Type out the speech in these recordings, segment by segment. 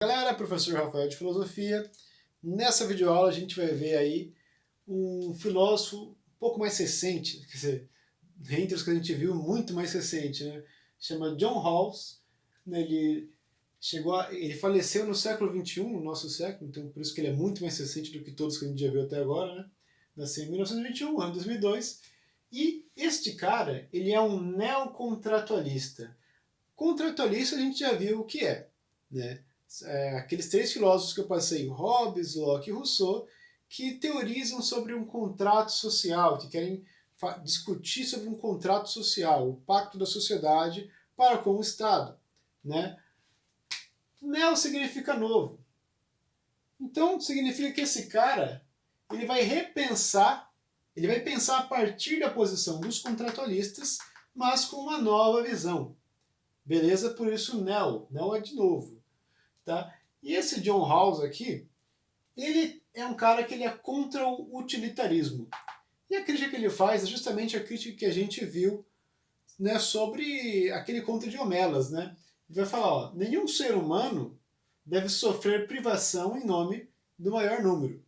Galera, professor Rafael de Filosofia. Nessa videoaula a gente vai ver aí um filósofo um pouco mais recente, quer dizer, entre os que a gente viu, muito mais recente, né? Chama John Rawls. Né? Ele faleceu no século XXI, no nosso século, então por isso que ele é muito mais recente do que todos que a gente já viu até agora, né? Nasceu em 1921, ano 2002. E este cara, ele é um neocontratualista. Contratualista a gente já viu o que é, né? Aqueles três filósofos que eu passei, Hobbes, Locke e Rousseau, que teorizam sobre um contrato social, que querem discutir sobre um contrato social, o pacto da sociedade para com o Estado. Né? Neo significa novo. Então significa que esse cara ele vai repensar, ele vai pensar a partir da posição dos contratualistas, mas com uma nova visão. Beleza? Por isso Neo. Neo é de novo. Tá? E esse John Rawls aqui, ele é um cara que ele é contra o utilitarismo. E a crítica que ele faz é justamente a crítica que a gente viu, né, sobre aquele conto de Homelas. Né? Ele vai falar, ó, nenhum ser humano deve sofrer privação em nome do maior número.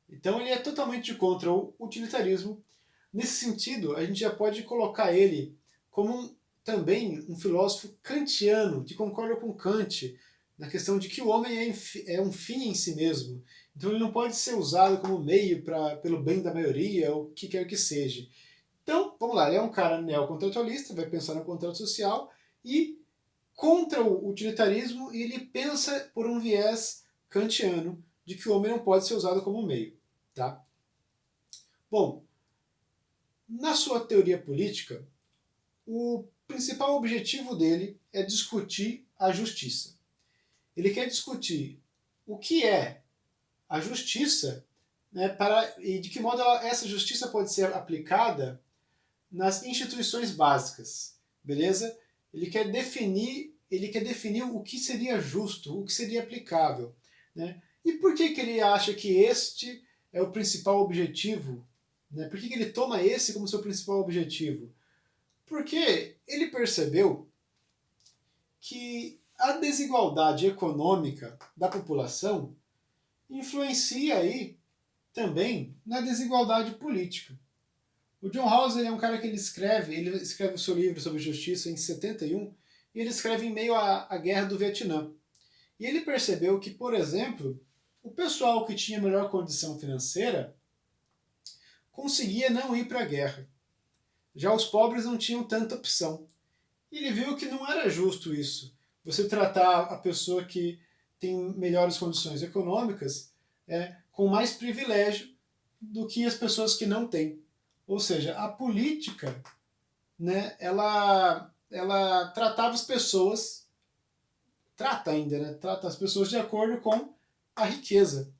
Então ele é totalmente contra o utilitarismo. Nesse sentido, a gente já pode colocar ele como também um filósofo kantiano, que concorda com Kant, na questão de que o homem é um fim em si mesmo. Então ele não pode ser usado como meio pelo bem da maioria, ou o que quer que seja. Então, vamos lá, ele é um cara neocontratualista, vai pensar no contrato social, e contra o utilitarismo, ele pensa por um viés kantiano, de que o homem não pode ser usado como meio. Tá? Bom, na sua teoria política, o principal objetivo dele é discutir a justiça. Ele quer discutir o que é a justiça, né, e de que modo essa justiça pode ser aplicada nas instituições básicas, beleza? Ele quer definir o que seria justo, o que seria aplicável, né? E por que ele acha que este é o principal objetivo? Né? Por que ele toma esse como seu principal objetivo? Porque ele percebeu que a desigualdade econômica da população influencia aí também na desigualdade política. O John Rawls é um cara que ele escreve o seu livro sobre justiça em 71, e ele escreve em meio à guerra do Vietnã. E ele percebeu que, por exemplo, o pessoal que tinha melhor condição financeira conseguia não ir para a guerra. Já os pobres não tinham tanta opção. E ele viu que não era justo isso. Você tratar a pessoa que tem melhores condições econômicas com mais privilégio do que as pessoas que não têm. Ou seja, a política, né, ela tratava as pessoas, trata ainda, né, trata as pessoas de acordo com a riqueza.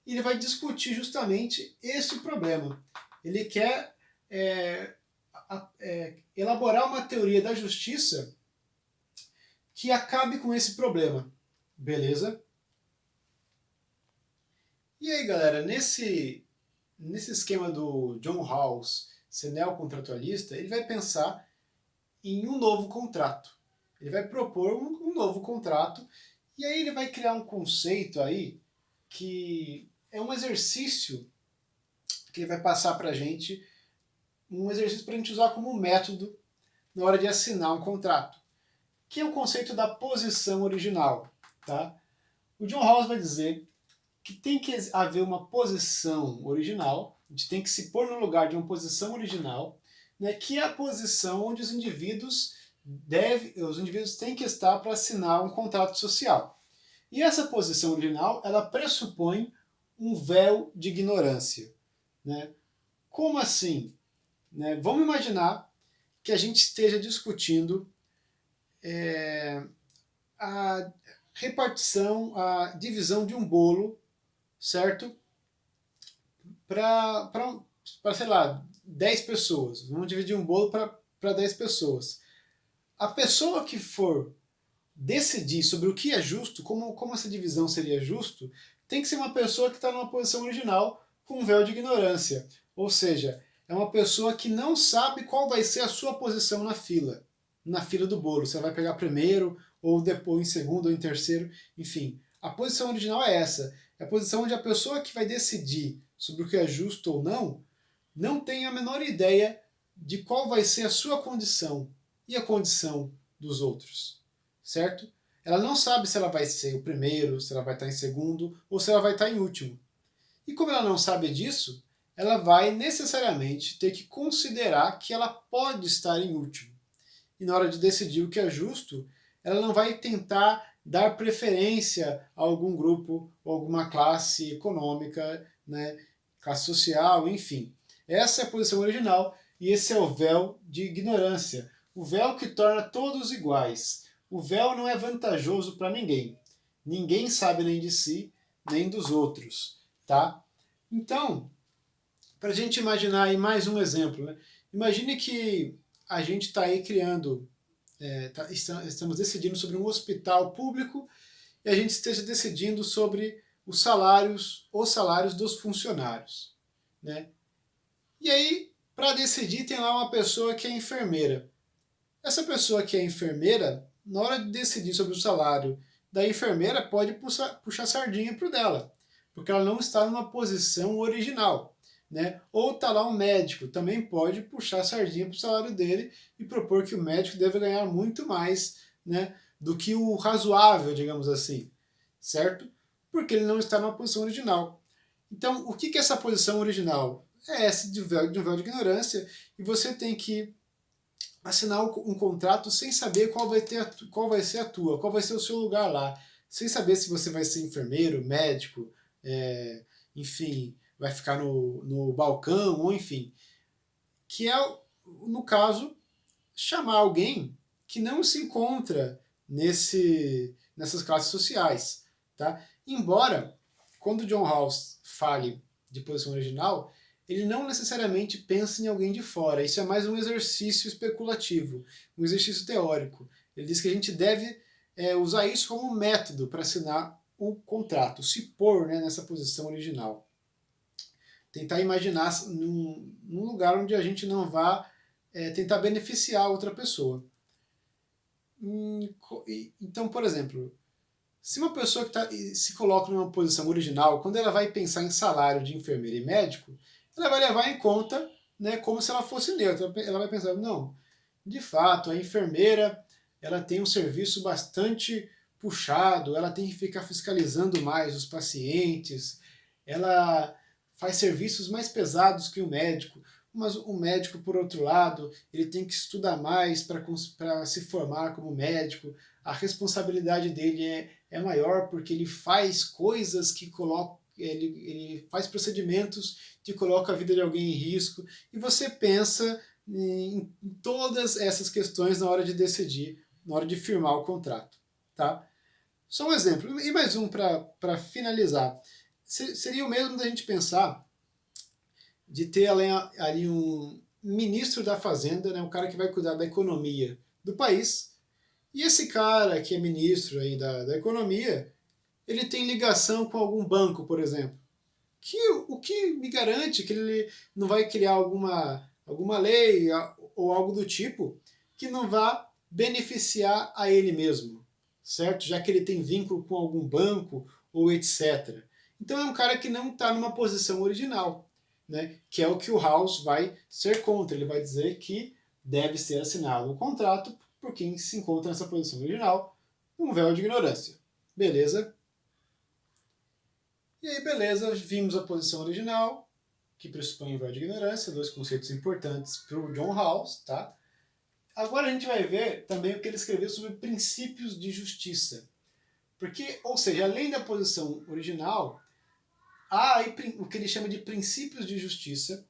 E ele vai discutir justamente este problema. Ele quer elaborar uma teoria da justiça que acabe com esse problema. Beleza? E aí, galera, nesse esquema do John Rawls ser neocontratualista, ele vai pensar em um novo contrato. Ele vai propor um novo contrato, e aí ele vai criar um conceito aí que é um exercício que ele vai passar para a gente, um exercício para a gente usar como método na hora de assinar um contrato, que é o conceito da posição original. Tá? O John Rawls vai dizer que tem que haver uma posição original, a gente tem que se pôr no lugar de uma posição original, né, que é a posição onde os indivíduos têm que estar para assinar um contrato social. E essa posição original, ela pressupõe um véu de ignorância. Né? Como assim? Né? Vamos imaginar que a gente esteja discutindo a repartição, a divisão de um bolo, certo? Para, sei lá, 10 pessoas. Vamos dividir um bolo para 10 pessoas. A pessoa que for decidir sobre o que é justo, como essa divisão seria justo, tem que ser uma pessoa que está numa posição original com um véu de ignorância. Ou seja, é uma pessoa que não sabe qual vai ser a sua posição na fila do bolo. Você vai pegar primeiro, ou depois em segundo, ou em terceiro, enfim. a posição original é essa. É a posição onde a pessoa que vai decidir sobre o que é justo ou não tem a menor ideia de qual vai ser a sua condição e a condição dos outros, certo? Ela não sabe se ela vai ser o primeiro, se ela vai estar em segundo ou se ela vai estar em último. E como ela não sabe disso, ela vai necessariamente ter que considerar que ela pode estar em último. E na hora de decidir o que é justo, ela não vai tentar dar preferência a algum grupo ou alguma classe econômica, né, classe social, enfim. Essa é a posição original e esse é o véu de ignorância. O véu que torna todos iguais. O véu não é vantajoso para ninguém. Ninguém sabe nem de si, nem dos outros. Tá? Então, para a gente imaginar aí mais um exemplo, né? Imagine que a gente está aí criando, estamos decidindo sobre um hospital público e a gente esteja decidindo sobre os salários dos funcionários, né? E aí, para decidir, tem lá uma pessoa que é enfermeira. Essa pessoa que é enfermeira, na hora de decidir sobre o salário da enfermeira, pode puxar sardinha para o dela, porque ela não está numa posição original. Né? Ou está lá um médico, também pode puxar a sardinha para o salário dele e propor que o médico deve ganhar muito mais, né, do que o razoável, digamos assim, certo? Porque ele não está numa posição original. Então, o que é essa posição original? É essa de um véu de ignorância, e você tem que assinar um contrato sem saber qual vai ser a tua, qual vai ser o seu lugar lá, sem saber se você vai ser enfermeiro, médico, enfim, vai ficar no balcão, ou enfim. Que é, no caso, chamar alguém que não se encontra nessas classes sociais. Tá? Embora, quando John Rawls fale de posição original, ele não necessariamente pensa em alguém de fora. Isso é mais um exercício especulativo, um exercício teórico. Ele diz que a gente deve usar isso como método para assinar o contrato, se pôr, né, nessa posição original. Tentar imaginar num lugar onde a gente não vá tentar beneficiar outra pessoa. Então, por exemplo, se uma pessoa que se coloca numa posição original, quando ela vai pensar em salário de enfermeiro e médico, ela vai levar em conta, né, como se ela fosse neutra. Ela vai pensar, não, de fato, a enfermeira ela tem um serviço bastante puxado, ela tem que ficar fiscalizando mais os pacientes, ela faz serviços mais pesados que o médico, mas o médico, por outro lado, ele tem que estudar mais para se formar como médico, a responsabilidade dele é maior porque ele faz coisas que colocam, ele faz procedimentos que colocam a vida de alguém em risco, e você pensa em todas essas questões na hora de decidir, na hora de firmar o contrato. Tá? Só um exemplo, e mais um para finalizar. Seria o mesmo da gente pensar de ter ali um ministro da Fazenda, né, um cara que vai cuidar da economia do país, e esse cara que é ministro aí da economia, ele tem ligação com algum banco, por exemplo. O que me garante que ele não vai criar alguma lei ou algo do tipo que não vá beneficiar a ele mesmo, certo? Já que ele tem vínculo com algum banco ou etc. Então é um cara que não está numa posição original, né? Que é o que o Rawls vai ser contra. Ele vai dizer que deve ser assinado um contrato por quem se encontra nessa posição original, um véu de ignorância. Beleza? E aí, beleza, vimos a posição original, que pressupõe o véu de ignorância, dois conceitos importantes para o John Rawls, tá? Agora a gente vai ver também o que ele escreveu sobre princípios de justiça. Porque, ou seja, além da posição original, há aí o que ele chama de princípios de justiça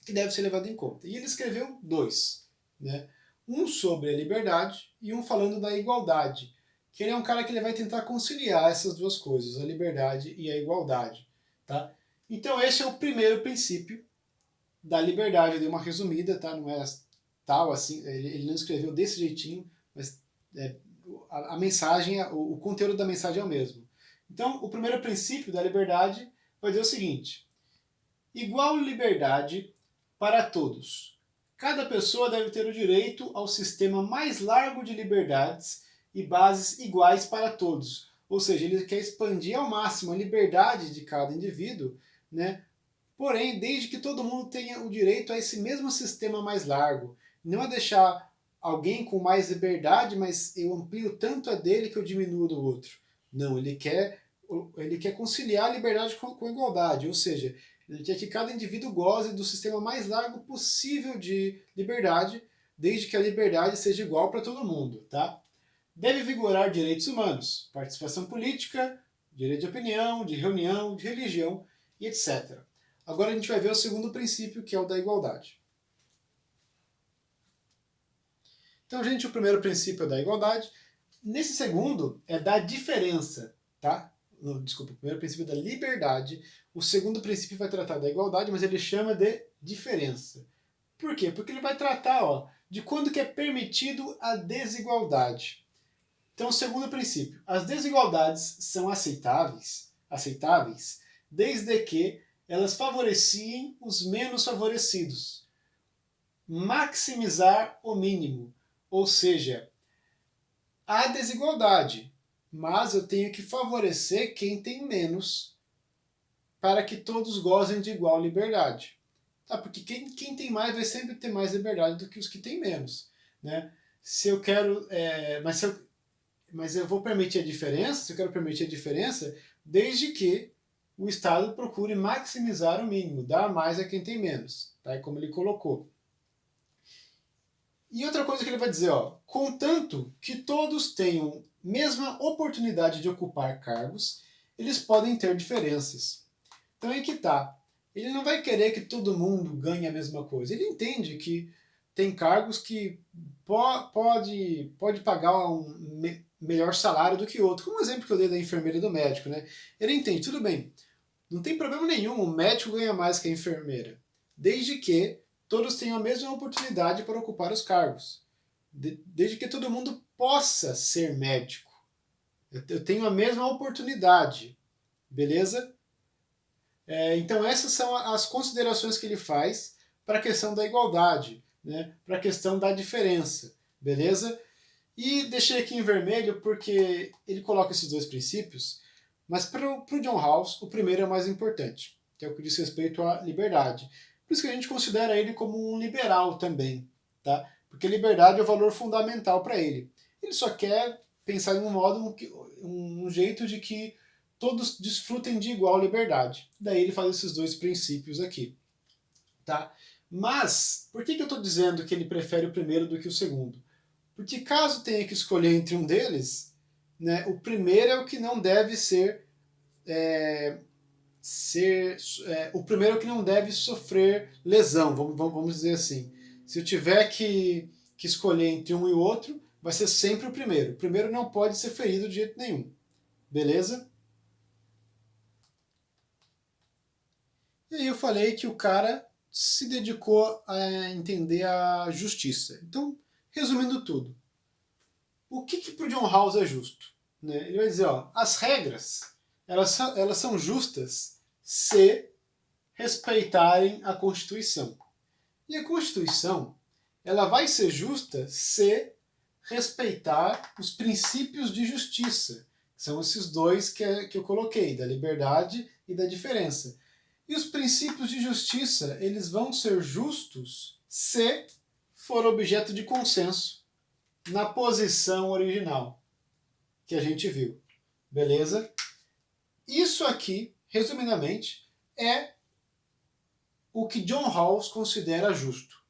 que deve ser levado em conta. E ele escreveu dois, né? Um sobre a liberdade e um falando da igualdade, que ele é um cara que ele vai tentar conciliar essas duas coisas, a liberdade e a igualdade. Tá? Então esse é o primeiro princípio da liberdade. Eu dei uma resumida, tá? Não é tal assim, ele não escreveu desse jeitinho, mas a mensagem, o conteúdo da mensagem é o mesmo. Então o primeiro princípio da liberdade vai dizer o seguinte: igual liberdade para todos. Cada pessoa deve ter o direito ao sistema mais largo de liberdades e bases iguais para todos. ou seja, ele quer expandir ao máximo a liberdade de cada indivíduo, né? Porém, desde que todo mundo tenha o direito a esse mesmo sistema mais largo, não a deixar alguém com mais liberdade, mas eu amplio tanto a dele que eu diminuo do outro. Não, ele quer conciliar a liberdade com a igualdade, ou seja, ele quer que cada indivíduo goze do sistema mais largo possível de liberdade, desde que a liberdade seja igual para todo mundo, tá? Deve vigorar direitos humanos, participação política, direito de opinião, de reunião, de religião e etc. Agora a gente vai ver o segundo princípio, que é o da igualdade. Então, gente, o primeiro princípio é da igualdade. Nesse segundo é da diferença, tá? Não, desculpa, o primeiro princípio é da liberdade. O segundo princípio vai tratar da igualdade, mas ele chama de diferença. Por quê? Porque ele vai tratar, ó, de quando que é permitido a desigualdade. Então, o segundo princípio, as desigualdades são aceitáveis desde que elas favoreciem os menos favorecidos. Maximizar o mínimo, ou seja, há desigualdade, mas eu tenho que favorecer quem tem menos para que todos gozem de igual liberdade. Tá? Porque quem tem mais vai sempre ter mais liberdade do que os que têm menos. Né? Se eu quero, mas eu vou permitir a diferença, se eu quero permitir a diferença, desde que o Estado procure maximizar o mínimo, dar mais a quem tem menos, tá? É como ele colocou. E outra coisa que ele vai dizer, ó, contanto que todos tenham mesma oportunidade de ocupar cargos, eles podem ter diferenças. Então aí que tá. Ele não vai querer que todo mundo ganhe a mesma coisa. Ele entende que tem cargos que pode pagar um melhor salário do que outro. Como o exemplo que eu dei da enfermeira e do médico, né? Ele entende, tudo bem. Não tem problema nenhum, o médico ganha mais que a enfermeira, desde que todos tenham a mesma oportunidade para ocupar os cargos. Desde que todo mundo possa ser médico. Eu tenho a mesma oportunidade, beleza? Então essas são as considerações que ele faz para a questão da igualdade, né? Para a questão da diferença, beleza? E deixei aqui em vermelho porque ele coloca esses dois princípios, mas para o John Rawls, o primeiro é o mais importante, que é o que diz respeito à liberdade. Por isso que a gente considera ele como um liberal também, tá? Porque liberdade é o valor fundamental para ele. Ele só quer pensar em um jeito de que todos desfrutem de igual liberdade. Daí ele faz esses dois princípios aqui, tá? Mas, por que eu estou dizendo que ele prefere o primeiro do que o segundo? Porque caso tenha que escolher entre um deles, né, o primeiro é o que não deve o primeiro é o que não deve sofrer lesão, vamos dizer assim. Se eu tiver que escolher entre um e o outro, vai ser sempre o primeiro. O primeiro não pode ser ferido de jeito nenhum. Beleza? E aí eu falei que o cara se dedicou a entender a justiça. Então, resumindo tudo, o que para o John Rawls é justo? Né? Ele vai dizer, ó, as regras elas são justas se respeitarem a Constituição. E a Constituição ela vai ser justa se respeitar os princípios de justiça. São esses dois que eu coloquei, da liberdade e da diferença. E os princípios de justiça eles vão ser justos se for objeto de consenso na posição original que a gente viu. Beleza? Isso aqui, resumidamente, é o que John Rawls considera justo.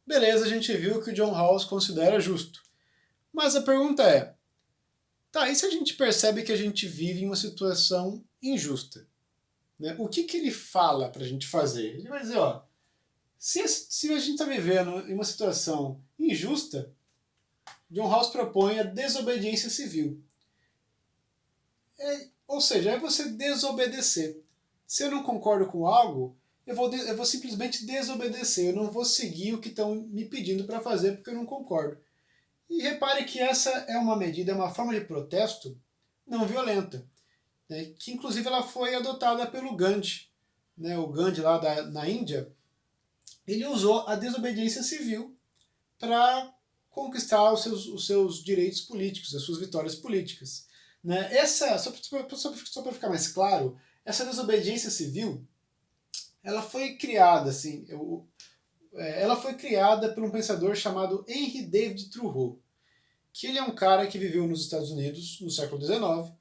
Beleza, a gente viu o que o John Rawls considera justo. Mas a pergunta é, tá, e se a gente percebe que a gente vive em uma situação injusta? Né? O que ele fala pra gente fazer? Ele vai dizer, ó, se a gente está vivendo em uma situação injusta, John Rawls propõe a desobediência civil. Ou seja, é você desobedecer. Se eu não concordo com algo, eu vou simplesmente desobedecer. Eu não vou seguir o que estão me pedindo para fazer porque eu não concordo. E repare que essa é uma medida, é uma forma de protesto não violenta, né, que inclusive ela foi adotada pelo Gandhi. Né, o Gandhi lá na Índia, ele usou a desobediência civil para conquistar os seus direitos políticos, as suas vitórias políticas. Né? Só para ficar mais claro, essa desobediência civil, ela foi criada, assim, ela foi criada por um pensador chamado Henry David Thoreau, que ele é um cara que viveu nos Estados Unidos no século XIX,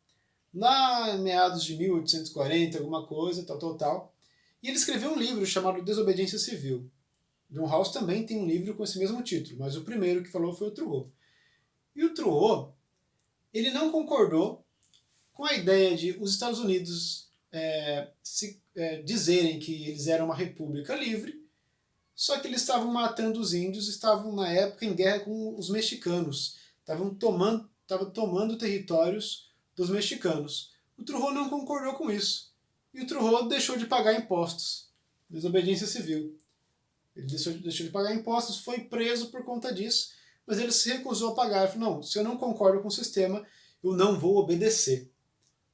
lá em meados de 1840, alguma coisa, tal. E ele escreveu um livro chamado Desobediência Civil. John Rawls também tem um livro com esse mesmo título, mas o primeiro que falou foi o Thoreau. E o Thoreau, ele não concordou com a ideia de os Estados Unidos dizerem que eles eram uma república livre, só que eles estavam matando os índios, estavam na época em guerra com os mexicanos, estavam tomando territórios dos mexicanos. O Thoreau não concordou com isso. E o Thoreau deixou de pagar impostos. Desobediência civil. Ele deixou de pagar impostos, foi preso por conta disso, mas ele se recusou a pagar. Ele falou, não, se eu não concordo com o sistema, eu não vou obedecer.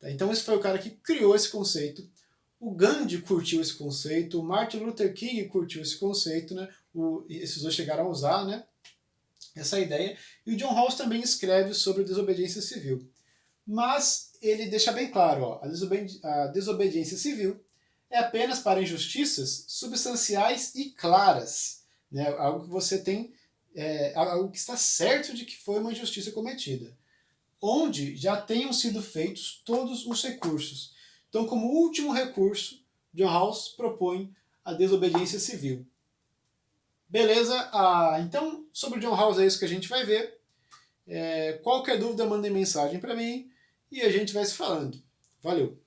Então esse foi o cara que criou esse conceito. O Gandhi curtiu esse conceito, o Martin Luther King curtiu esse conceito, né? Esses dois chegaram a usar, né? Essa ideia. E o John Rawls também escreve sobre a desobediência civil. Mas ele deixa bem claro, ó, a desobediência civil é apenas para injustiças substanciais e claras, né? Algo que você tem, algo que está certo de que foi uma injustiça cometida, onde já tenham sido feitos todos os recursos. Então, como último recurso, John Rawls propõe a desobediência civil. Beleza? Então, sobre John Rawls é isso que a gente vai ver. Qualquer dúvida, mandem mensagem para mim e a gente vai se falando. Valeu!